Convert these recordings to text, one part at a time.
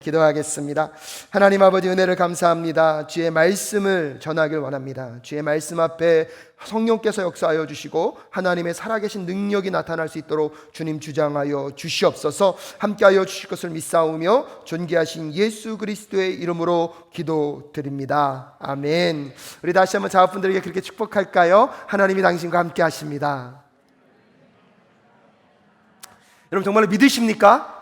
기도하겠습니다. 하나님 아버지, 은혜를 감사합니다. 주의 말씀을 전하길 원합니다. 주의 말씀 앞에 성령께서 역사하여 주시고 하나님의 살아계신 능력이 나타날 수 있도록 주님 주장하여 주시옵소서. 함께하여 주실 것을 믿사오며 존귀하신 예수 그리스도의 이름으로 기도드립니다. 아멘. 우리 다시 한번 자녀분들에게 그렇게 축복할까요? 하나님이 당신과 함께 하십니다. 여러분 정말로 믿으십니까?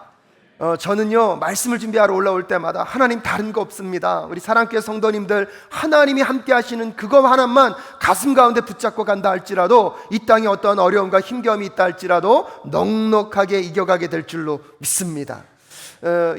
저는요, 말씀을 준비하러 올라올 때마다 하나님 다른 거 없습니다. 우리 사랑교회 성도님들, 하나님이 함께 하시는 그거 하나만 가슴 가운데 붙잡고 간다 할지라도, 이 땅에 어떠한 어려움과 힘겨움이 있다 할지라도 넉넉하게 이겨가게 될 줄로 믿습니다.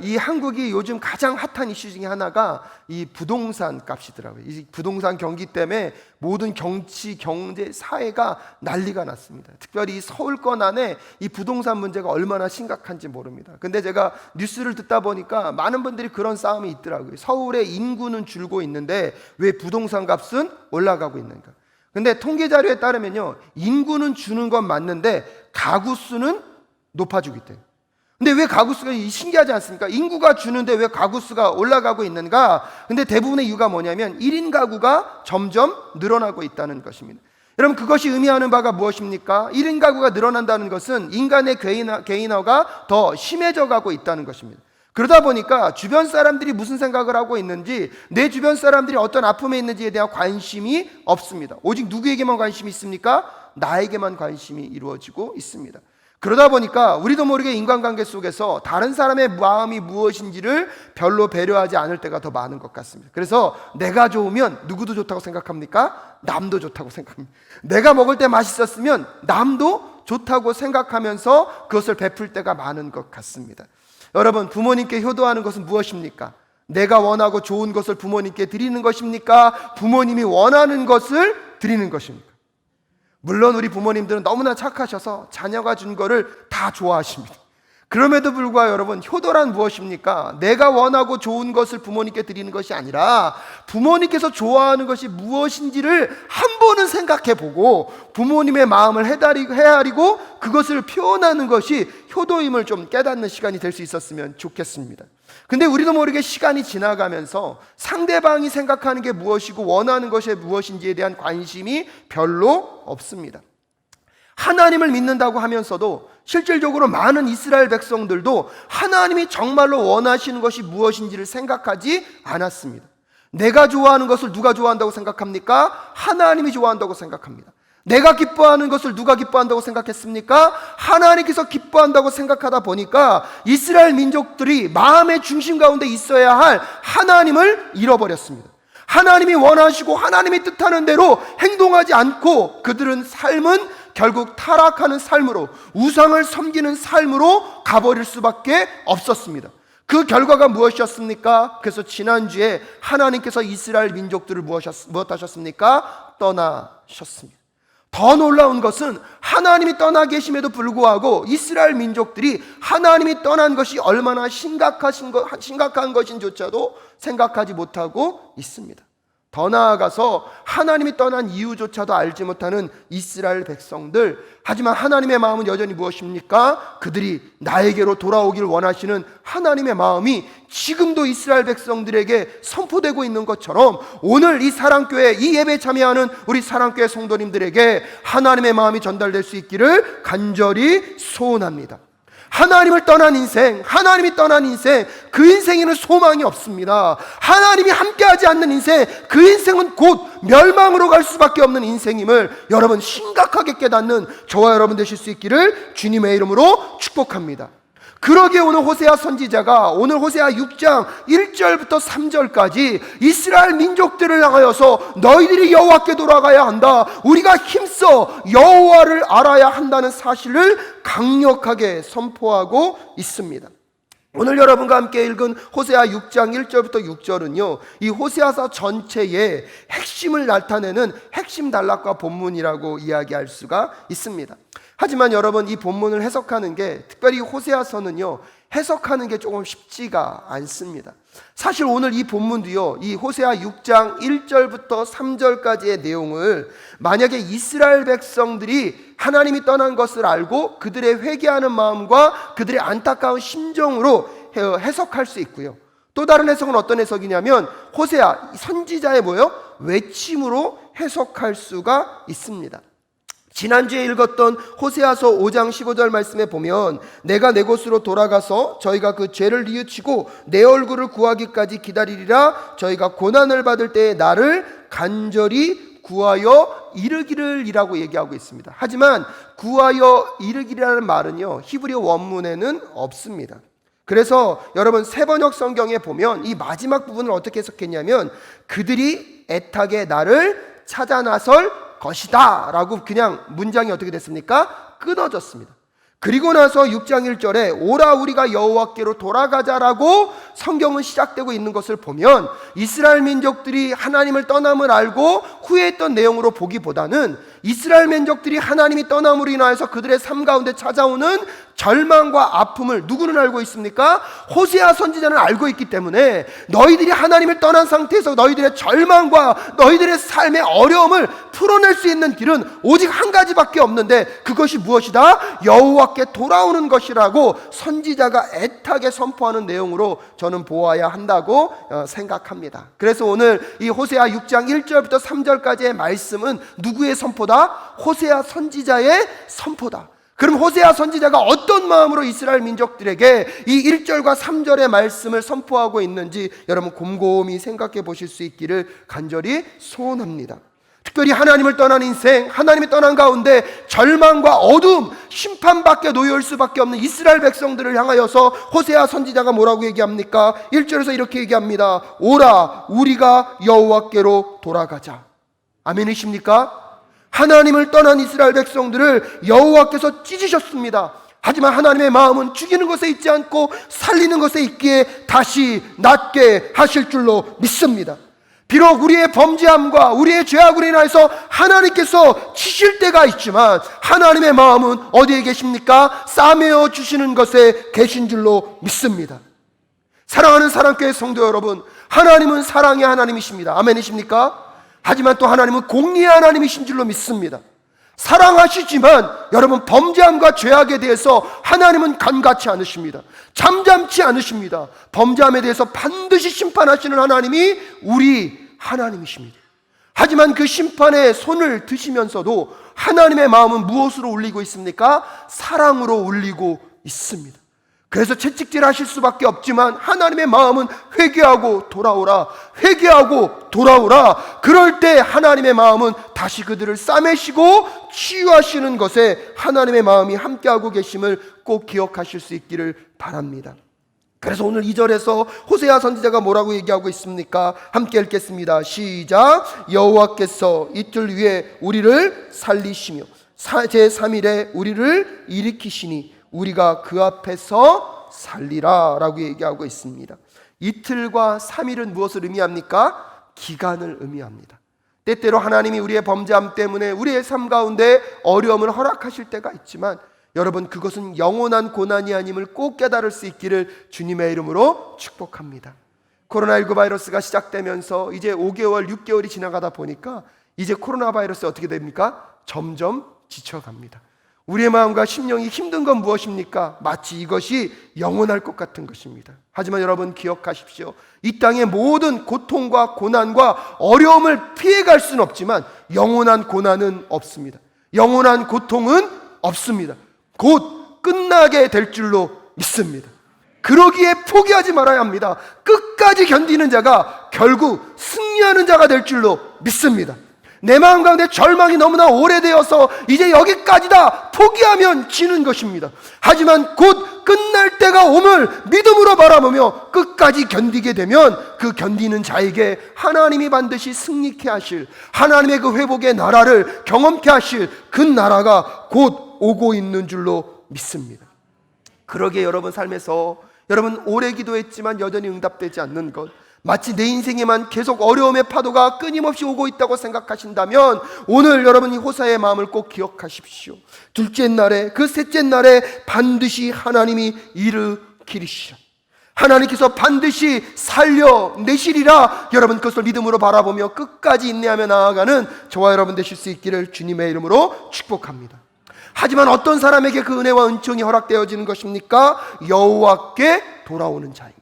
이 한국이 요즘 가장 핫한 이슈 중에 하나가 이 부동산 값이더라고요. 이 부동산 경기 때문에 모든 정치, 경제, 사회가 난리가 났습니다. 특별히 서울권 안에 이 부동산 문제가 얼마나 심각한지 모릅니다. 근데 제가 뉴스를 듣다 보니까 많은 분들이 그런 싸움이 있더라고요. 서울의 인구는 줄고 있는데 왜 부동산 값은 올라가고 있는가? 근데 통계 자료에 따르면요, 인구는 주는 건 맞는데 가구 수는 높아지고 있대요. 근데 왜 가구 수가 신기하지 않습니까? 인구가 주는데 왜 가구 수가 올라가고 있는가? 근데 대부분의 이유가 뭐냐면 1인 가구가 점점 늘어나고 있다는 것입니다. 여러분, 그것이 의미하는 바가 무엇입니까? 1인 가구가 늘어난다는 것은 인간의 개인화가 더 심해져 가고 있다는 것입니다. 그러다 보니까 주변 사람들이 무슨 생각을 하고 있는지, 내 주변 사람들이 어떤 아픔에 있는지에 대한 관심이 없습니다. 오직 누구에게만 관심이 있습니까? 나에게만 관심이 이루어지고 있습니다. 그러다 보니까 우리도 모르게 인간관계 속에서 다른 사람의 마음이 무엇인지를 별로 배려하지 않을 때가 더 많은 것 같습니다. 그래서 내가 좋으면 누구도 좋다고 생각합니까? 남도 좋다고 생각합니다. 내가 먹을 때 맛있었으면 남도 좋다고 생각하면서 그것을 베풀 때가 많은 것 같습니다. 여러분, 부모님께 효도하는 것은 무엇입니까? 내가 원하고 좋은 것을 부모님께 드리는 것입니까? 부모님이 원하는 것을 드리는 것입니까? 물론 우리 부모님들은 너무나 착하셔서 자녀가 준 거를 다 좋아하십니다. 그럼에도 불구하고 여러분, 효도란 무엇입니까? 내가 원하고 좋은 것을 부모님께 드리는 것이 아니라 부모님께서 좋아하는 것이 무엇인지를 한 번은 생각해보고 부모님의 마음을 헤아리고 그것을 표현하는 것이 효도임을 좀 깨닫는 시간이 될 수 있었으면 좋겠습니다. 근데 우리도 모르게 시간이 지나가면서 상대방이 생각하는 게 무엇이고 원하는 것이 무엇인지에 대한 관심이 별로 없습니다. 하나님을 믿는다고 하면서도 실질적으로 많은 이스라엘 백성들도 하나님이 정말로 원하시는 것이 무엇인지를 생각하지 않았습니다. 내가 좋아하는 것을 누가 좋아한다고 생각합니까? 하나님이 좋아한다고 생각합니다. 내가 기뻐하는 것을 누가 기뻐한다고 생각했습니까? 하나님께서 기뻐한다고 생각하다 보니까 이스라엘 민족들이 마음의 중심 가운데 있어야 할 하나님을 잃어버렸습니다. 하나님이 원하시고 하나님이 뜻하는 대로 행동하지 않고 그들은 삶은 결국 타락하는 삶으로, 우상을 섬기는 삶으로 가버릴 수밖에 없었습니다. 그 결과가 무엇이었습니까? 그래서 지난주에 하나님께서 이스라엘 민족들을 무엇 하셨습니까? 떠나셨습니다. 더 놀라운 것은 하나님이 떠나 계심에도 불구하고 이스라엘 민족들이 하나님이 떠난 것이 얼마나 심각한 것인조차도 생각하지 못하고 있습니다. 더 나아가서 하나님이 떠난 이유조차도 알지 못하는 이스라엘 백성들, 하지만 하나님의 마음은 여전히 무엇입니까? 그들이 나에게로 돌아오길 원하시는 하나님의 마음이 지금도 이스라엘 백성들에게 선포되고 있는 것처럼 오늘 이 사랑교회, 이 예배에 참여하는 우리 사랑교회 성도님들에게 하나님의 마음이 전달될 수 있기를 간절히 소원합니다. 하나님을 떠난 인생, 하나님이 떠난 인생, 그 인생에는 소망이 없습니다. 하나님이 함께하지 않는 인생, 그 인생은 곧 멸망으로 갈 수밖에 없는 인생임을 여러분 심각하게 깨닫는 저와 여러분 되실 수 있기를 주님의 이름으로 축복합니다. 그러기에 오늘 호세아 선지자가 오늘 호세아 6장 1절부터 3절까지 이스라엘 민족들을 향하여서 너희들이 여호와께 돌아가야 한다, 우리가 힘써 여호와를 알아야 한다는 사실을 강력하게 선포하고 있습니다. 오늘 여러분과 함께 읽은 호세아 6장 1절부터 6절은요, 이 호세아서 전체의 핵심을 나타내는 핵심 단락과 본문이라고 이야기할 수가 있습니다. 하지만 여러분, 이 본문을 해석하는 게, 특별히 호세아서는요, 해석하는 게 조금 쉽지가 않습니다. 사실 오늘 이 본문도요, 이 호세아 6장 1절부터 3절까지의 내용을 만약에 이스라엘 백성들이 하나님이 떠난 것을 알고 그들의 회개하는 마음과 그들의 안타까운 심정으로 해석할 수 있고요, 또 다른 해석은 어떤 해석이냐면 호세아 선지자의 뭐예요? 외침으로 해석할 수가 있습니다. 지난주에 읽었던 호세아서 5장 15절 말씀에 보면 내가 내 곳으로 돌아가서 저희가 그 죄를 뉘우치고 내 얼굴을 구하기까지 기다리리라. 저희가 고난을 받을 때에 나를 간절히 구하여 이르기를 이라고 얘기하고 있습니다. 하지만 구하여 이르기라는 말은요, 히브리어 원문에는 없습니다. 그래서 여러분 세번역 성경에 보면 이 마지막 부분을 어떻게 해석했냐면 그들이 애타게 나를 찾아 나설 것이다 라고 그냥 문장이 어떻게 됐습니까? 끊어졌습니다. 그리고 나서 6장 1절에 오라 우리가 여호와께로 돌아가자라고 성경은 시작되고 있는 것을 보면 이스라엘 민족들이 하나님을 떠남을 알고 후회했던 내용으로 보기보다는 이스라엘 민족들이 하나님이 떠남으로 인하여서 그들의 삶 가운데 찾아오는 절망과 아픔을 누구는 알고 있습니까? 호세아 선지자는 알고 있기 때문에 너희들이 하나님을 떠난 상태에서 너희들의 절망과 너희들의 삶의 어려움을 풀어낼 수 있는 길은 오직 한 가지밖에 없는데 그것이 무엇이다? 여호와께 돌아오는 것이라고 선지자가 애타게 선포하는 내용으로 저는 보아야 한다고 생각합니다. 그래서 오늘 이 호세아 6장 1절부터 3절까지의 말씀은 누구의 선포다? 호세아 선지자의 선포다. 그럼 호세아 선지자가 어떤 마음으로 이스라엘 민족들에게 이 1절과 3절의 말씀을 선포하고 있는지 여러분 곰곰이 생각해 보실 수 있기를 간절히 소원합니다. 특별히 하나님을 떠난 인생, 하나님이 떠난 가운데 절망과 어둠, 심판밖에 놓여올 수밖에 없는 이스라엘 백성들을 향하여서 호세아 선지자가 뭐라고 얘기합니까? 1절에서 이렇게 얘기합니다. 오라 우리가 여호와께로 돌아가자. 아멘이십니까? 하나님을 떠난 이스라엘 백성들을 여호와께서 찢으셨습니다. 하지만 하나님의 마음은 죽이는 것에 있지 않고 살리는 것에 있기에 다시 낫게 하실 줄로 믿습니다. 비록 우리의 범죄함과 우리의 죄악으로 인하여서 하나님께서 치실 때가 있지만 하나님의 마음은 어디에 계십니까? 싸매어 주시는 것에 계신 줄로 믿습니다. 사랑하는 사랑교회 성도 여러분, 하나님은 사랑의 하나님이십니다. 아멘이십니까? 하지만 또 하나님은 공의의 하나님이신 줄로 믿습니다. 사랑하시지만 여러분 범죄함과 죄악에 대해서 하나님은 간과치 않으십니다. 잠잠치 않으십니다. 범죄함에 대해서 반드시 심판하시는 하나님이 우리 하나님이십니다. 하지만 그 심판에 손을 드시면서도 하나님의 마음은 무엇으로 울리고 있습니까? 사랑으로 울리고 있습니다. 그래서 채찍질 하실 수밖에 없지만 하나님의 마음은 회개하고 돌아오라, 회개하고 돌아오라. 그럴 때 하나님의 마음은 다시 그들을 싸매시고 치유하시는 것에 하나님의 마음이 함께하고 계심을 꼭 기억하실 수 있기를 바랍니다. 그래서 오늘 2절에서 호세아 선지자가 뭐라고 얘기하고 있습니까? 함께 읽겠습니다. 시작. 여호와께서 이틀 위에 우리를 살리시며 제3일에 우리를 일으키시니 우리가 그 앞에서 살리라 라고 얘기하고 있습니다. 이틀과 3일은 무엇을 의미합니까? 기간을 의미합니다. 때때로 하나님이 우리의 범죄함 때문에 우리의 삶 가운데 어려움을 허락하실 때가 있지만 여러분 그것은 영원한 고난이 아님을 꼭 깨달을 수 있기를 주님의 이름으로 축복합니다. 코로나19 바이러스가 시작되면서 이제 5개월, 6개월이 지나가다 보니까 이제 코로나 바이러스 어떻게 됩니까? 점점 지쳐갑니다. 우리의 마음과 심령이 힘든 건 무엇입니까? 마치 이것이 영원할 것 같은 것입니다. 하지만 여러분 기억하십시오. 이 땅의 모든 고통과 고난과 어려움을 피해갈 수는 없지만 영원한 고난은 없습니다. 영원한 고통은 없습니다. 곧 끝나게 될 줄로 믿습니다. 그러기에 포기하지 말아야 합니다. 끝까지 견디는 자가 결국 승리하는 자가 될 줄로 믿습니다. 내 마음 가운데 절망이 너무나 오래되어서 이제 여기까지다 포기하면 지는 것입니다. 하지만 곧 끝날 때가 옴을 믿음으로 바라보며 끝까지 견디게 되면 그 견디는 자에게 하나님이 반드시 승리케 하실, 하나님의 그 회복의 나라를 경험케 하실 그 나라가 곧 오고 있는 줄로 믿습니다. 그러기에 여러분 삶에서 여러분 오래 기도했지만 여전히 응답되지 않는 것, 마치 내 인생에만 계속 어려움의 파도가 끊임없이 오고 있다고 생각하신다면 오늘 여러분 이 호사의 마음을 꼭 기억하십시오. 둘째 날에, 그 셋째 날에 반드시 하나님이 일으키시리라. 하나님께서 반드시 살려내시리라. 여러분 그것을 믿음으로 바라보며 끝까지 인내하며 나아가는 저와 여러분 되실 수 있기를 주님의 이름으로 축복합니다. 하지만 어떤 사람에게 그 은혜와 은총이 허락되어지는 것입니까? 여호와께 돌아오는 자입니다.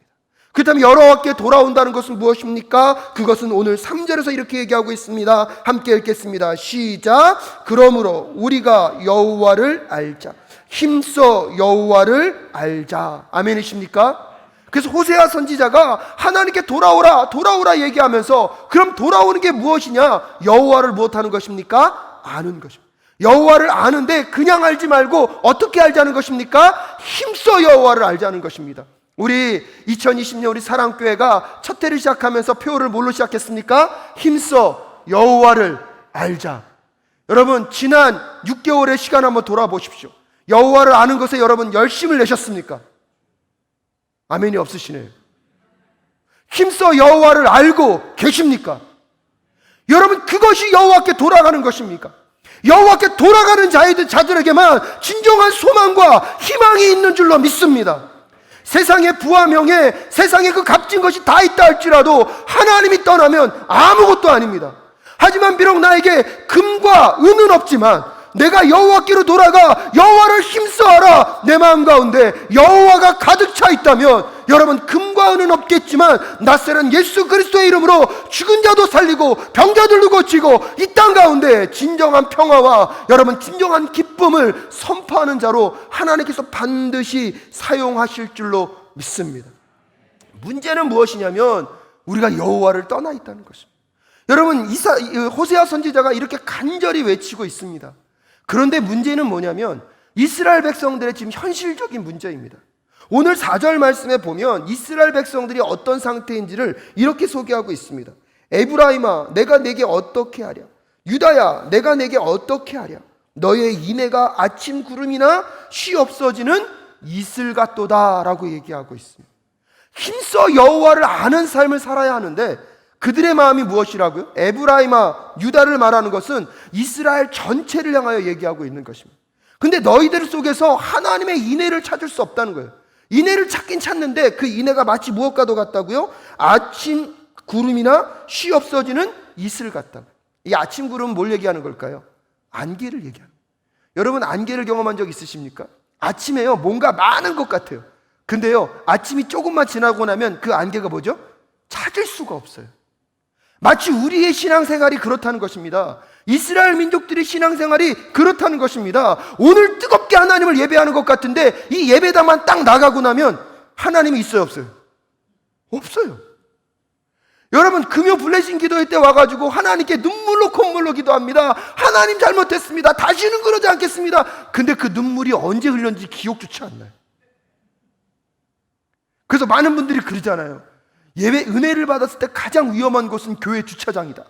그렇다면 여호와께 돌아온다는 것은 무엇입니까? 그것은 오늘 3절에서 이렇게 얘기하고 있습니다. 함께 읽겠습니다. 시작. 그러므로 우리가 여호와를 알자. 힘써 여호와를 알자. 아멘이십니까? 그래서 호세아 선지자가 하나님께 돌아오라 돌아오라 얘기하면서, 그럼 돌아오는 게 무엇이냐? 여호와를 무엇하는 것입니까? 아는 것입니다. 여호와를 아는데 그냥 알지 말고 어떻게 알자는 것입니까? 힘써 여호와를 알자는 것입니다. 우리 2020년 우리 사랑교회가 첫 해를 시작하면서 표를 뭘로 시작했습니까? 힘써 여호와를 알자. 여러분, 지난 6개월의 시간 한번 돌아보십시오. 여호와를 아는 것에 여러분 열심을 내셨습니까? 아멘이 없으시네요. 힘써 여호와를 알고 계십니까? 여러분, 그것이 여호와께 돌아가는 것입니까? 여호와께 돌아가는 자들에게만 진정한 소망과 희망이 있는 줄로 믿습니다. 세상의 부와 명예, 세상에 그 값진 것이 다 있다 할지라도 하나님이 떠나면 아무것도 아닙니다. 하지만 비록 나에게 금과 은은 없지만 내가 여호와께로 돌아가 여호와를 힘써하라. 내 마음 가운데 여호와가 가득 차 있다면 여러분, 금과 은은 없겠지만 낯설은 예수 그리스도의 이름으로 죽은 자도 살리고 병자들도 고치고 이 땅 가운데 진정한 평화와 여러분 진정한 기쁨을 선포하는 자로 하나님께서 반드시 사용하실 줄로 믿습니다. 문제는 무엇이냐면 우리가 여호와를 떠나 있다는 것입니다. 여러분, 호세아 선지자가 이렇게 간절히 외치고 있습니다. 그런데 문제는 뭐냐면 이스라엘 백성들의 지금 현실적인 문제입니다. 오늘 4절 말씀에 보면 이스라엘 백성들이 어떤 상태인지를 이렇게 소개하고 있습니다. 에브라임아, 내가 내게 어떻게 하랴? 유다야, 내가 내게 어떻게 하랴? 너의 인애가 아침 구름이나 쉬 없어지는 이슬 같도다 라고 얘기하고 있습니다. 힘써 여호와를 아는 삶을 살아야 하는데 그들의 마음이 무엇이라고요? 에브라임아, 유다를 말하는 것은 이스라엘 전체를 향하여 얘기하고 있는 것입니다. 근데 너희들 속에서 하나님의 인애를 찾을 수 없다는 거예요. 인애를 찾긴 찾는데 그 인애가 마치 무엇과도 같다고요? 아침 구름이나 쉬 없어지는 이슬 같다고. 이 아침 구름은 뭘 얘기하는 걸까요? 안개를 얘기하는 거예요. 여러분, 안개를 경험한 적 있으십니까? 아침에요 뭔가 많은 것 같아요. 근데요 아침이 조금만 지나고 나면 그 안개가 뭐죠? 찾을 수가 없어요. 마치 우리의 신앙생활이 그렇다는 것입니다. 이스라엘 민족들의 신앙생활이 그렇다는 것입니다. 오늘 뜨겁게 하나님을 예배하는 것 같은데 이 예배당만 딱 나가고 나면 하나님이 있어요, 없어요? 없어요. 여러분, 금요 블레싱 기도회 때 와가지고 하나님께 눈물로 콧물로 기도합니다. 하나님 잘못했습니다. 다시는 그러지 않겠습니다. 근데 그 눈물이 언제 흘렸는지 기억조차 안 나요. 그래서 많은 분들이 그러잖아요. 예배 은혜를 받았을 때 가장 위험한 곳은 교회 주차장이다.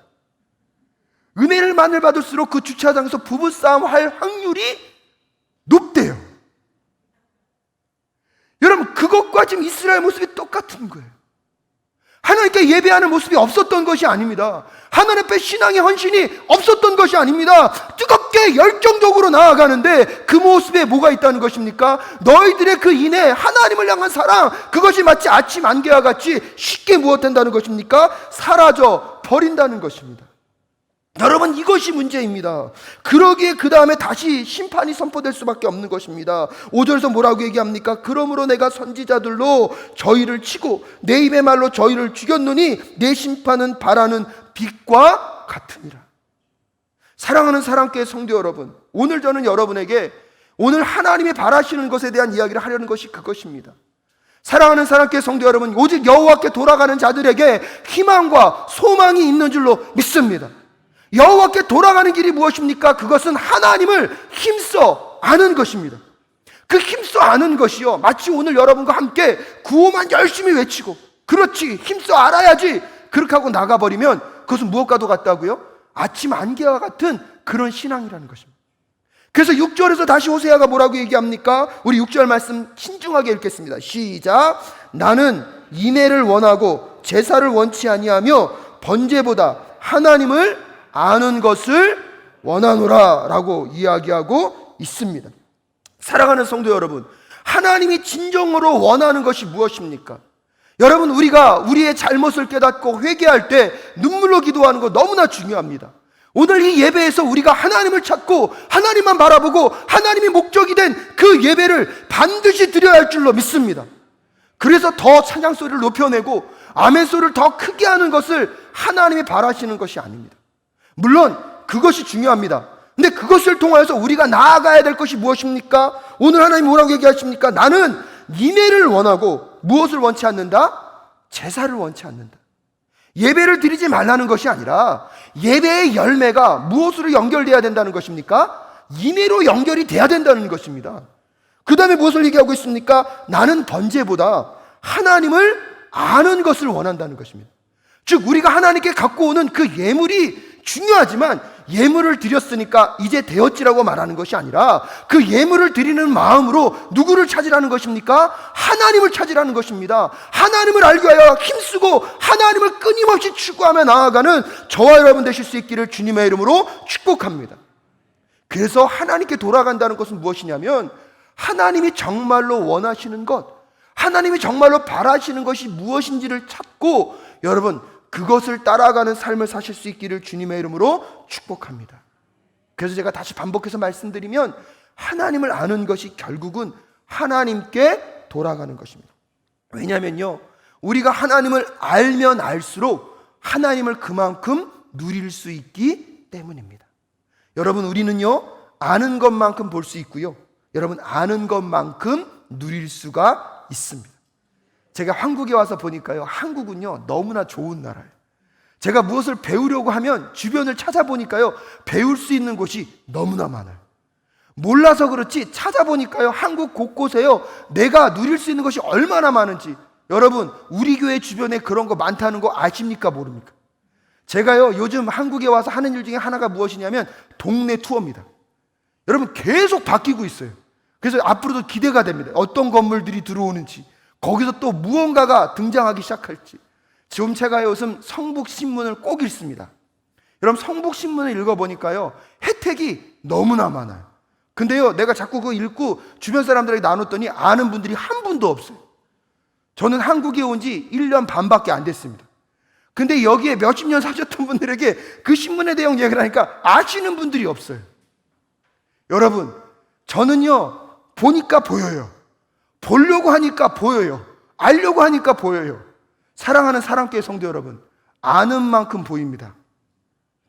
은혜를 많이 받을수록 그 주차장에서 부부싸움 할 확률이 높대요. 여러분, 그것과 지금 이스라엘 모습이 똑같은 거예요. 하나님께 예배하는 모습이 없었던 것이 아닙니다. 하나님 앞에 신앙의 헌신이 없었던 것이 아닙니다. 뜨겁게 열정적으로 나아가는데 그 모습에 뭐가 있다는 것입니까? 너희들의 그 인애, 하나님을 향한 사랑, 그것이 마치 아침 안개와 같이 쉽게 무엇한다는 것입니까? 사라져 버린다는 것입니다. 여러분, 이것이 문제입니다. 그러기에 그 다음에 다시 심판이 선포될 수밖에 없는 것입니다. 5절에서 뭐라고 얘기합니까? 그러므로 내가 선지자들로 저희를 치고 내 입의 말로 저희를 죽였노니 내 심판은 바라는 빛과 같으니라. 사랑하는 사랑교회 성도 여러분, 오늘 저는 여러분에게 오늘 하나님이 바라시는 것에 대한 이야기를 하려는 것이 그것입니다. 사랑하는 사랑교회 성도 여러분, 오직 여호와께 돌아가는 자들에게 희망과 소망이 있는 줄로 믿습니다. 여호와께 돌아가는 길이 무엇입니까? 그것은 하나님을 힘써 아는 것입니다. 그 힘써 아는 것이요, 마치 오늘 여러분과 함께 구호만 열심히 외치고 그렇지 힘써 알아야지 그렇게 하고 나가버리면 그것은 무엇과도 같다고요? 아침 안개와 같은 그런 신앙이라는 것입니다. 그래서 6절에서 다시 호세아가 뭐라고 얘기합니까? 우리 6절 말씀 신중하게 읽겠습니다. 시작. 나는 인애를 원하고 제사를 원치 아니하며 번제보다 하나님을 아는 것을 원하노라 라고 이야기하고 있습니다. 사랑하는 성도 여러분, 하나님이 진정으로 원하는 것이 무엇입니까? 여러분, 우리가 우리의 잘못을 깨닫고 회개할 때 눈물로 기도하는 거 너무나 중요합니다. 오늘 이 예배에서 우리가 하나님을 찾고 하나님만 바라보고 하나님이 목적이 된 그 예배를 반드시 드려야 할 줄로 믿습니다. 그래서 더 찬양 소리를 높여내고 아멘 소리를 더 크게 하는 것을 하나님이 바라시는 것이 아닙니다. 물론 그것이 중요합니다. 근데 그것을 통하여서 우리가 나아가야 될 것이 무엇입니까? 오늘 하나님 뭐라고 얘기하십니까? 나는 임재를 원하고 무엇을 원치 않는다? 제사를 원치 않는다. 예배를 드리지 말라는 것이 아니라 예배의 열매가 무엇으로 연결돼야 된다는 것입니까? 임재로 연결이 돼야 된다는 것입니다. 그 다음에 무엇을 얘기하고 있습니까? 나는 번제보다 하나님을 아는 것을 원한다는 것입니다. 즉 우리가 하나님께 갖고 오는 그 예물이 중요하지만 예물을 드렸으니까 이제 되었지라고 말하는 것이 아니라 그 예물을 드리는 마음으로 누구를 찾으라는 것입니까? 하나님을 찾으라는 것입니다. 하나님을 알기 위하여 힘쓰고 하나님을 끊임없이 추구하며 나아가는 저와 여러분 되실 수 있기를 주님의 이름으로 축복합니다. 그래서 하나님께 돌아간다는 것은 무엇이냐면 하나님이 정말로 원하시는 것, 하나님이 정말로 바라시는 것이 무엇인지를 찾고 여러분 그것을 따라가는 삶을 사실 수 있기를 주님의 이름으로 축복합니다. 그래서 제가 다시 반복해서 말씀드리면 하나님을 아는 것이 결국은 하나님께 돌아가는 것입니다. 왜냐하면요, 우리가 하나님을 알면 알수록 하나님을 그만큼 누릴 수 있기 때문입니다. 여러분, 우리는요 아는 것만큼 볼 수 있고요, 여러분 아는 것만큼 누릴 수가 있습니다. 제가 한국에 와서 보니까요, 한국은요 너무나 좋은 나라예요. 제가 무엇을 배우려고 하면 주변을 찾아보니까요 배울 수 있는 곳이 너무나 많아요. 몰라서 그렇지 찾아보니까요 한국 곳곳에요 내가 누릴 수 있는 것이 얼마나 많은지. 여러분, 우리 교회 주변에 그런 거 많다는 거 아십니까 모릅니까? 제가요 요즘 한국에 와서 하는 일 중에 하나가 무엇이냐면 동네 투어입니다. 여러분, 계속 바뀌고 있어요. 그래서 앞으로도 기대가 됩니다. 어떤 건물들이 들어오는지, 거기서 또 무언가가 등장하기 시작할지. 지금 제가 요즘 성북신문을 꼭 읽습니다. 여러분, 성북신문을 읽어보니까요 혜택이 너무나 많아요. 근데요 내가 자꾸 그거 읽고 주변 사람들에게 나눴더니 아는 분들이 한 분도 없어요. 저는 한국에 온 지 1년 반밖에 안 됐습니다. 근데 여기에 몇십 년 사셨던 분들에게 그 신문에 대한 얘기를 하니까 아시는 분들이 없어요. 여러분, 저는요 보니까 보여요. 보려고 하니까 보여요. 알려고 하니까 보여요. 사랑하는 사랑교회 성도 여러분, 아는 만큼 보입니다.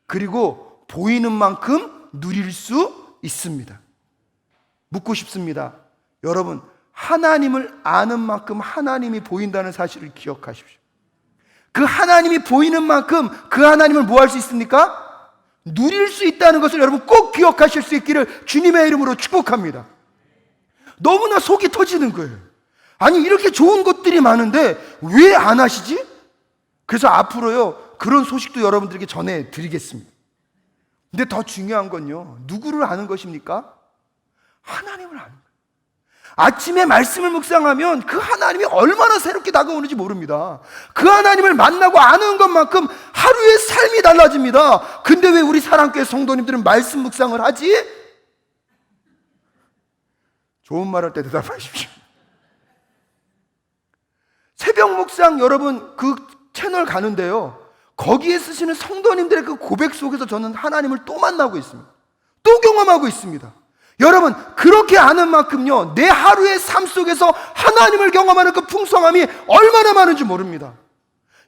그리고 보이는 만큼 누릴 수 있습니다. 묻고 싶습니다. 여러분, 하나님을 아는 만큼 하나님이 보인다는 사실을 기억하십시오. 그 하나님이 보이는 만큼 그 하나님을 뭐 할 수 있습니까? 누릴 수 있다는 것을 여러분 꼭 기억하실 수 있기를 주님의 이름으로 축복합니다. 너무나 속이 터지는 거예요. 아니, 이렇게 좋은 것들이 많은데 왜 안 하시지? 그래서 앞으로요 그런 소식도 여러분들에게 전해드리겠습니다. 근데 더 중요한 건요, 누구를 아는 것입니까? 하나님을 아는 거예요. 아침에 말씀을 묵상하면 그 하나님이 얼마나 새롭게 다가오는지 모릅니다. 그 하나님을 만나고 아는 것만큼 하루의 삶이 달라집니다. 근데 왜 우리 사랑교회 성도님들은 말씀 묵상을 하지? 좋은 말 할 때 대답하십시오. 새벽 묵상 여러분 그 채널 가는데요, 거기에 쓰시는 성도님들의 그 고백 속에서 저는 하나님을 또 만나고 있습니다. 또 경험하고 있습니다. 여러분, 그렇게 아는 만큼요 내 하루의 삶 속에서 하나님을 경험하는 그 풍성함이 얼마나 많은지 모릅니다.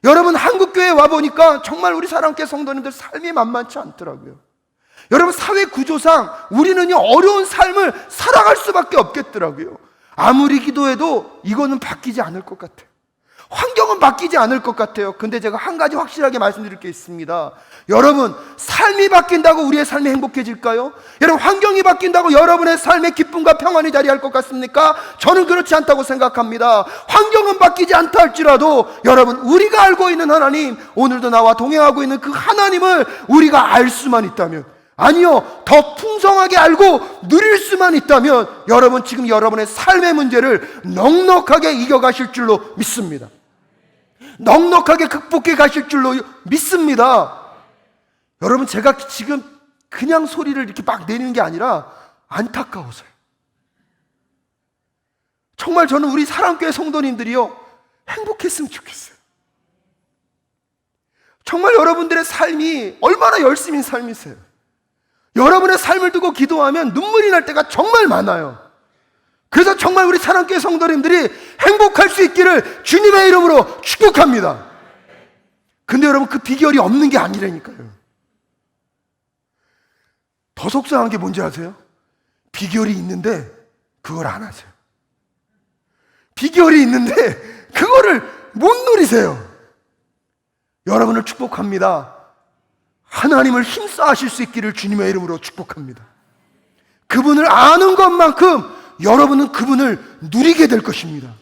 여러분, 한국교회에 와보니까 정말 우리 사랑교회 성도님들 삶이 만만치 않더라고요. 여러분, 사회 구조상 우리는요 어려운 삶을 살아갈 수밖에 없겠더라고요. 아무리 기도해도 이거는 바뀌지 않을 것 같아요. 환경은 바뀌지 않을 것 같아요. 근데 제가 한 가지 확실하게 말씀드릴 게 있습니다. 여러분, 삶이 바뀐다고 우리의 삶이 행복해질까요? 여러분, 환경이 바뀐다고 여러분의 삶의 기쁨과 평안이 자리할 것 같습니까? 저는 그렇지 않다고 생각합니다. 환경은 바뀌지 않다 할지라도 여러분, 우리가 알고 있는 하나님, 오늘도 나와 동행하고 있는 그 하나님을 우리가 알 수만 있다면, 아니요, 더 풍성하게 알고 누릴 수만 있다면 여러분, 지금 여러분의 삶의 문제를 넉넉하게 이겨가실 줄로 믿습니다. 넉넉하게 극복해 가실 줄로 믿습니다. 여러분, 제가 지금 그냥 소리를 이렇게 막 내는 게 아니라 안타까워서요. 정말 저는 우리 사랑교회 성도님들이요 행복했으면 좋겠어요. 정말 여러분들의 삶이 얼마나 열심인 삶이세요. 여러분의 삶을 두고 기도하면 눈물이 날 때가 정말 많아요. 그래서 정말 우리 사랑교회 성도님들이 행복할 수 있기를 주님의 이름으로 축복합니다. 근데 여러분, 그 비결이 없는 게 아니라니까요. 더 속상한 게 뭔지 아세요? 비결이 있는데 그걸 안 하세요. 비결이 있는데 그거를 못 누리세요. 여러분을 축복합니다. 하나님을 힘써 하실 수 있기를 주님의 이름으로 축복합니다. 그분을 아는 것만큼 여러분은 그분을 누리게 될 것입니다.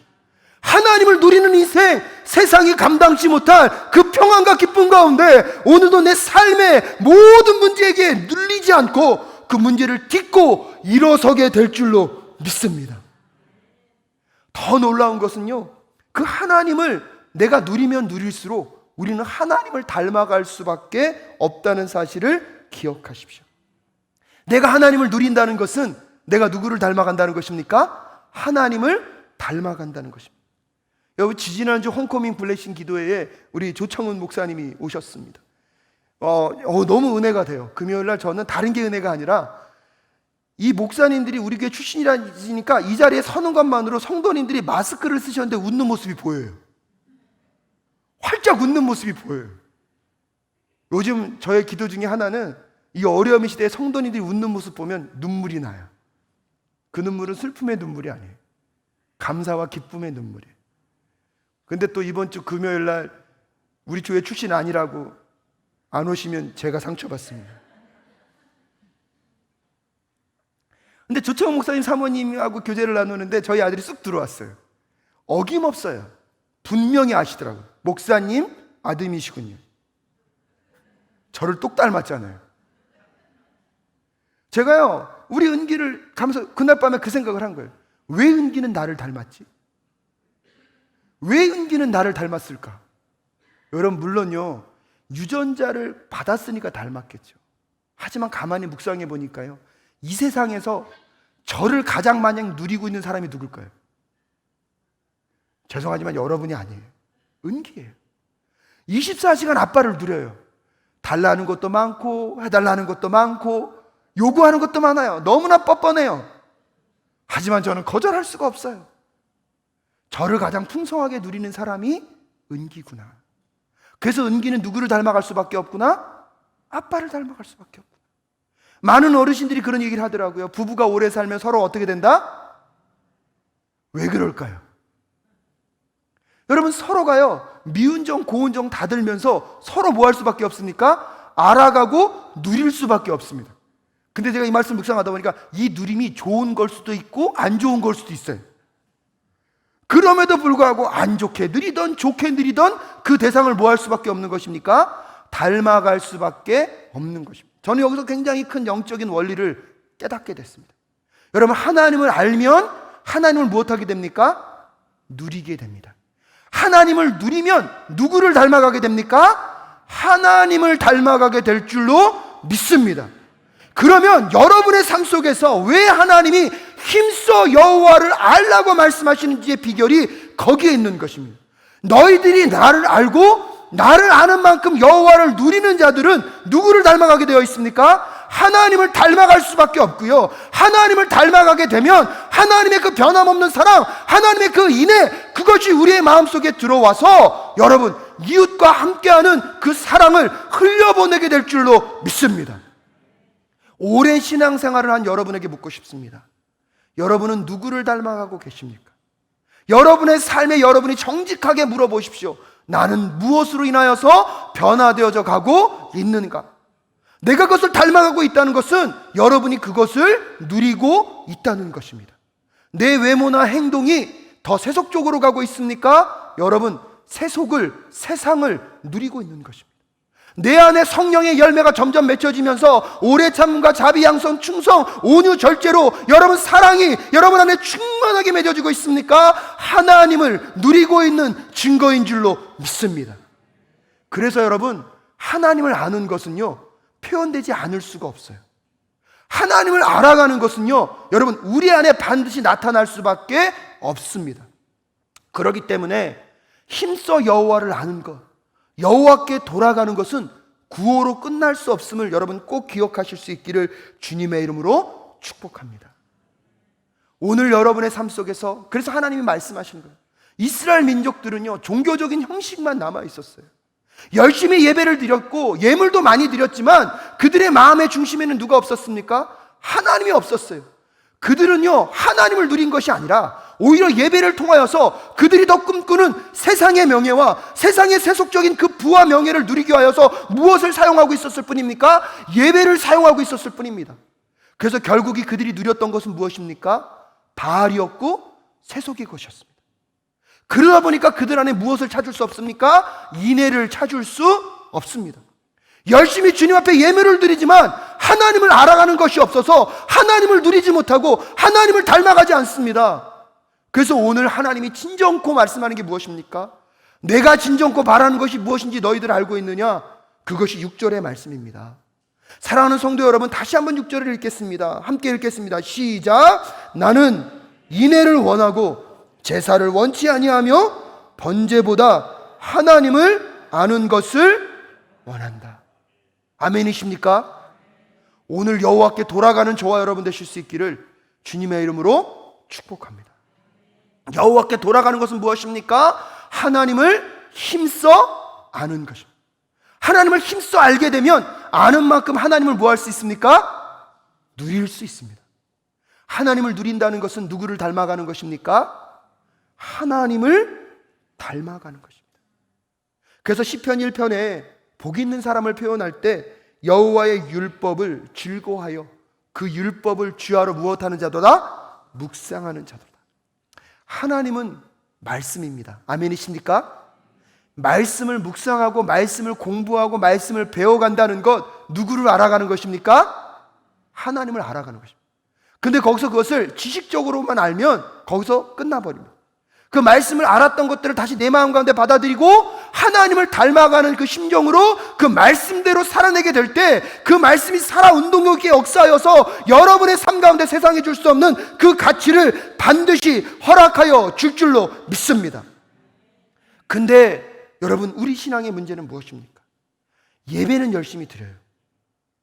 하나님을 누리는 인생, 세상이 감당치 못할 그 평안과 기쁨 가운데 오늘도 내 삶의 모든 문제에게 눌리지 않고 그 문제를 딛고 일어서게 될 줄로 믿습니다. 더 놀라운 것은요, 그 하나님을 내가 누리면 누릴수록 우리는 하나님을 닮아갈 수밖에 없다는 사실을 기억하십시오. 내가 하나님을 누린다는 것은 내가 누구를 닮아간다는 것입니까? 하나님을 닮아간다는 것입니다. 여러분, 지지난주 홈커밍 블레싱 기도회에 우리 조청훈 목사님이 오셨습니다. 너무 은혜가 돼요. 금요일날 저는 다른 게 은혜가 아니라 이 목사님들이 우리 교회 출신이라니까 이 자리에 서는 것만으로 성도님들이 마스크를 쓰셨는데 웃는 모습이 보여요. 활짝 웃는 모습이 보여요. 요즘 저의 기도 중에 하나는 이 어려움의 시대에 성도님들이 웃는 모습 보면 눈물이 나요. 그 눈물은 슬픔의 눈물이 아니에요. 감사와 기쁨의 눈물이에요. 근데 또 이번 주 금요일 날 우리 교회 출신 아니라고 안 오시면 제가 상처받습니다. 근데 조청원 목사님 사모님하고 교제를 나누는데 저희 아들이 쑥 들어왔어요. 어김없어요. 분명히 아시더라고요. 목사님 아드님이시군요. 저를 똑 닮았잖아요. 제가요, 우리 은기를 가면서 그날 밤에 그 생각을 한 거예요. 왜 은기는 나를 닮았지? 왜 은기는 나를 닮았을까? 여러분, 물론요, 유전자를 받았으니까 닮았겠죠. 하지만 가만히 묵상해 보니까요, 이 세상에서 저를 가장 마냥 누리고 있는 사람이 누굴까요? 죄송하지만 여러분이 아니에요. 은기예요. 24시간 아빠를 누려요. 달라는 것도 많고 해달라는 것도 많고 요구하는 것도 많아요. 너무나 뻔뻔해요. 하지만 저는 거절할 수가 없어요. 저를 가장 풍성하게 누리는 사람이 은기구나. 그래서 은기는 누구를 닮아갈 수밖에 없구나? 아빠를 닮아갈 수밖에 없구나. 많은 어르신들이 그런 얘기를 하더라고요. 부부가 오래 살면 서로 어떻게 된다? 왜 그럴까요? 여러분, 서로가요, 미운 정 고운 정 다 들면서 서로 뭐 할 수밖에 없습니까? 알아가고 누릴 수밖에 없습니다. 근데 제가 이 말씀 묵상하다 보니까 이 누림이 좋은 걸 수도 있고 안 좋은 걸 수도 있어요. 그럼에도 불구하고 안 좋게 누리던 좋게 누리던 그 대상을 뭐 할 수밖에 없는 것입니까? 닮아갈 수밖에 없는 것입니다. 저는 여기서 굉장히 큰 영적인 원리를 깨닫게 됐습니다. 여러분, 하나님을 알면 하나님을 무엇하게 됩니까? 누리게 됩니다. 하나님을 누리면 누구를 닮아가게 됩니까? 하나님을 닮아가게 될 줄로 믿습니다. 그러면 여러분의 삶 속에서 왜 하나님이 힘써 여호와를 알라고 말씀하시는지의 비결이 거기에 있는 것입니다. 너희들이 나를 알고 나를 아는 만큼 여호와를 누리는 자들은 누구를 닮아가게 되어 있습니까? 하나님을 닮아갈 수밖에 없고요. 하나님을 닮아가게 되면 하나님의 그 변함없는 사랑, 하나님의 그 인애, 그것이 우리의 마음속에 들어와서 여러분, 이웃과 함께하는 그 사랑을 흘려보내게 될 줄로 믿습니다. 오랜 신앙생활을 한 여러분에게 묻고 싶습니다. 여러분은 누구를 닮아가고 계십니까? 여러분의 삶에 여러분이 정직하게 물어보십시오. 나는 무엇으로 인하여서 변화되어져 가고 있는가? 내가 그것을 닮아가고 있다는 것은 여러분이 그것을 누리고 있다는 것입니다. 내 외모나 행동이 더 세속적으로 가고 있습니까? 여러분, 세상을 누리고 있는 것입니다. 내 안에 성령의 열매가 점점 맺혀지면서 오래 참음과 자비, 양선, 충성, 온유, 절제로 여러분 사랑이 여러분 안에 충만하게 맺어지고 있습니까? 하나님을 누리고 있는 증거인 줄로 믿습니다. 그래서 여러분, 하나님을 아는 것은요, 표현되지 않을 수가 없어요. 하나님을 알아가는 것은요, 여러분, 우리 안에 반드시 나타날 수밖에 없습니다. 그렇기 때문에 힘써 여호와를 아는 것, 여호와께 돌아가는 것은 구호로 끝날 수 없음을 여러분 꼭 기억하실 수 있기를 주님의 이름으로 축복합니다. 오늘 여러분의 삶 속에서 그래서 하나님이 말씀하시는 거예요. 이스라엘 민족들은요, 종교적인 형식만 남아 있었어요. 열심히 예배를 드렸고 예물도 많이 드렸지만 그들의 마음의 중심에는 누가 없었습니까? 하나님이 없었어요. 그들은요, 하나님을 누린 것이 아니라 오히려 예배를 통하여서 그들이 더 꿈꾸는 세상의 명예와 세상의 세속적인 그 부와 명예를 누리기 위하여서 무엇을 사용하고 있었을 뿐입니까? 예배를 사용하고 있었을 뿐입니다. 그래서 결국 그들이 누렸던 것은 무엇입니까? 바알이었고 세속의 것이었습니다. 그러다 보니까 그들 안에 무엇을 찾을 수 없습니까? 인애를 찾을 수 없습니다. 열심히 주님 앞에 예물을 드리지만 하나님을 알아가는 것이 없어서 하나님을 누리지 못하고 하나님을 닮아가지 않습니다. 그래서 오늘 하나님이 진정코 말씀하는 게 무엇입니까? 내가 진정코 바라는 것이 무엇인지 너희들 알고 있느냐? 그것이 6절의 말씀입니다. 사랑하는 성도 여러분, 다시 한번 6절을 읽겠습니다. 함께 읽겠습니다. 시작. 나는 인애를 원하고 제사를 원치 아니하며 번제보다 하나님을 아는 것을 원한다. 아멘이십니까? 오늘 여호와께 돌아가는 저와 여러분 되실 수 있기를 주님의 이름으로 축복합니다. 여호와께 돌아가는 것은 무엇입니까? 하나님을 힘써 아는 것입니다. 하나님을 힘써 알게 되면 아는 만큼 하나님을 뭐 할 수 있습니까? 누릴 수 있습니다. 하나님을 누린다는 것은 누구를 닮아가는 것입니까? 하나님을 닮아가는 것입니다. 그래서 시편 1편에 복 있는 사람을 표현할 때 여호와의 율법을 즐거워하여 그 율법을 주야로 무엇하는 자도다? 묵상하는 자도다. 하나님은 말씀입니다. 아멘이십니까? 말씀을 묵상하고 말씀을 공부하고 말씀을 배워간다는 것, 누구를 알아가는 것입니까? 하나님을 알아가는 것입니다. 근데 거기서 그것을 지식적으로만 알면 거기서 끝나버립니다. 그 말씀을 알았던 것들을 다시 내 마음 가운데 받아들이고 하나님을 닮아가는 그 심정으로 그 말씀대로 살아내게 될 때 그 말씀이 살아 운동력에 역사하여서 여러분의 삶 가운데 세상에 줄 수 없는 그 가치를 반드시 허락하여 줄 줄로 믿습니다. 근데 여러분, 우리 신앙의 문제는 무엇입니까? 예배는 열심히 드려요.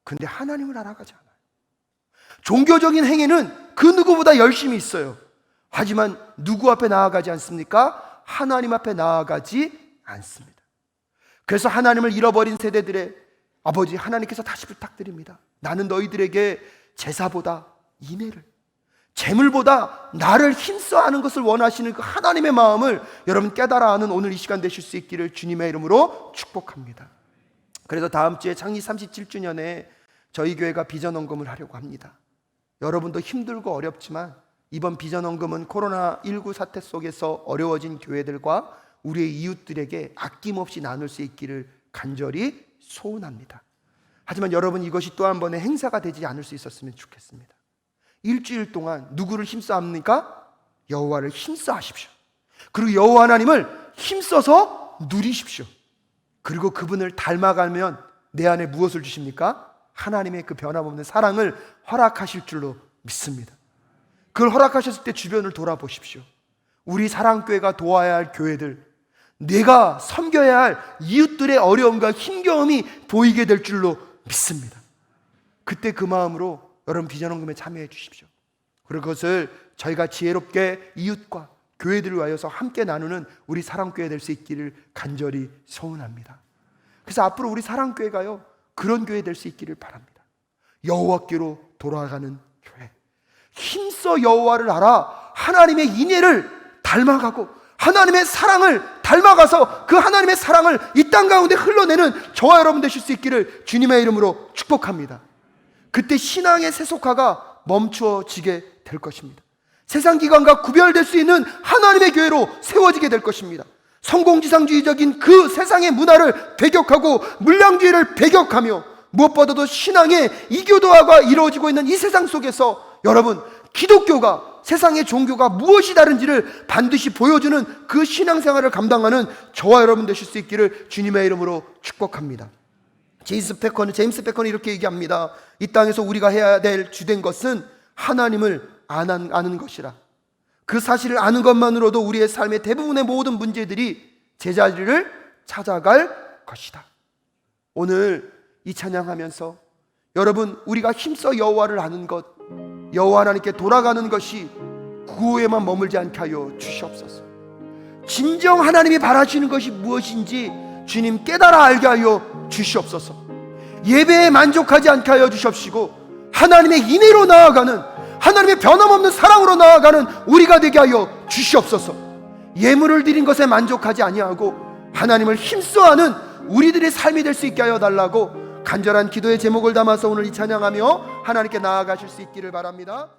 근데 하나님을 알아가지 않아요. 종교적인 행위는 그 누구보다 열심히 있어요. 하지만 누구 앞에 나아가지 않습니까? 하나님 앞에 나아가지 않습니다. 그래서 하나님을 잃어버린 세대들의 아버지 하나님께서 다시 부탁드립니다. 나는 너희들에게 제사보다 인애를, 재물보다 나를 힘써 하는 것을 원하시는 그 하나님의 마음을 여러분 깨달아 하는 오늘 이 시간 되실 수 있기를 주님의 이름으로 축복합니다. 그래서 다음 주에 창립 37주년에 저희 교회가 비전헌금을 하려고 합니다. 여러분도 힘들고 어렵지만 이번 비전헌금은 코로나19 사태 속에서 어려워진 교회들과 우리의 이웃들에게 아낌없이 나눌 수 있기를 간절히 소원합니다. 하지만 여러분, 이것이 또 한 번의 행사가 되지 않을 수 있었으면 좋겠습니다. 일주일 동안 누구를 힘써 합니까? 여호와를 힘써 하십시오. 그리고 여호와 하나님을 힘써서 누리십시오. 그리고 그분을 닮아가면 내 안에 무엇을 주십니까? 하나님의 그 변함없는 사랑을 허락하실 줄로 믿습니다. 그걸 허락하셨을 때 주변을 돌아보십시오. 우리 사랑교회가 도와야 할 교회들, 내가 섬겨야 할 이웃들의 어려움과 힘겨움이 보이게 될 줄로 믿습니다. 그때 그 마음으로 여러분 비전헌금에 참여해 주십시오. 그리고 그것을 저희가 지혜롭게 이웃과 교회들을 위하여서 함께 나누는 우리 사랑교회 될 수 있기를 간절히 소원합니다. 그래서 앞으로 우리 사랑교회가요, 그런 교회 될 수 있기를 바랍니다. 여호와께로 돌아가는 교회, 힘써 여호와를 알아 하나님의 인애를 닮아가고 하나님의 사랑을 닮아가서 그 하나님의 사랑을 이 땅 가운데 흘러내는 저와 여러분 되실 수 있기를 주님의 이름으로 축복합니다. 그때 신앙의 세속화가 멈추어지게 될 것입니다. 세상 기관과 구별될 수 있는 하나님의 교회로 세워지게 될 것입니다. 성공지상주의적인 그 세상의 문화를 배격하고 물량주의를 배격하며 무엇보다도 신앙의 이교도화가 이루어지고 있는 이 세상 속에서 여러분, 기독교가 세상의 종교가 무엇이 다른지를 반드시 보여주는 그 신앙생활을 감당하는 저와 여러분 되실 수 있기를 주님의 이름으로 축복합니다. 제임스 패컨은 이렇게 얘기합니다. 이 땅에서 우리가 해야 될 주된 것은 하나님을 아는 것이라. 그 사실을 아는 것만으로도 우리의 삶의 대부분의 모든 문제들이 제자리를 찾아갈 것이다. 오늘 이 찬양하면서 여러분, 우리가 힘써 여호와를 아는 것, 여호와 하나님께 돌아가는 것이 구호에만 머물지 않게 하여 주시옵소서. 진정 하나님이 바라시는 것이 무엇인지 주님 깨달아 알게 하여 주시옵소서. 예배에 만족하지 않게 하여 주시옵시고 하나님의 인애로 나아가는, 하나님의 변함없는 사랑으로 나아가는 우리가 되게 하여 주시옵소서. 예물을 드린 것에 만족하지 아니하고 하나님을 힘써하는 우리들의 삶이 될 수 있게 하여 달라고 간절한 기도의 제목을 담아서 오늘 이 찬양하며 하나님께 나아가실 수 있기를 바랍니다.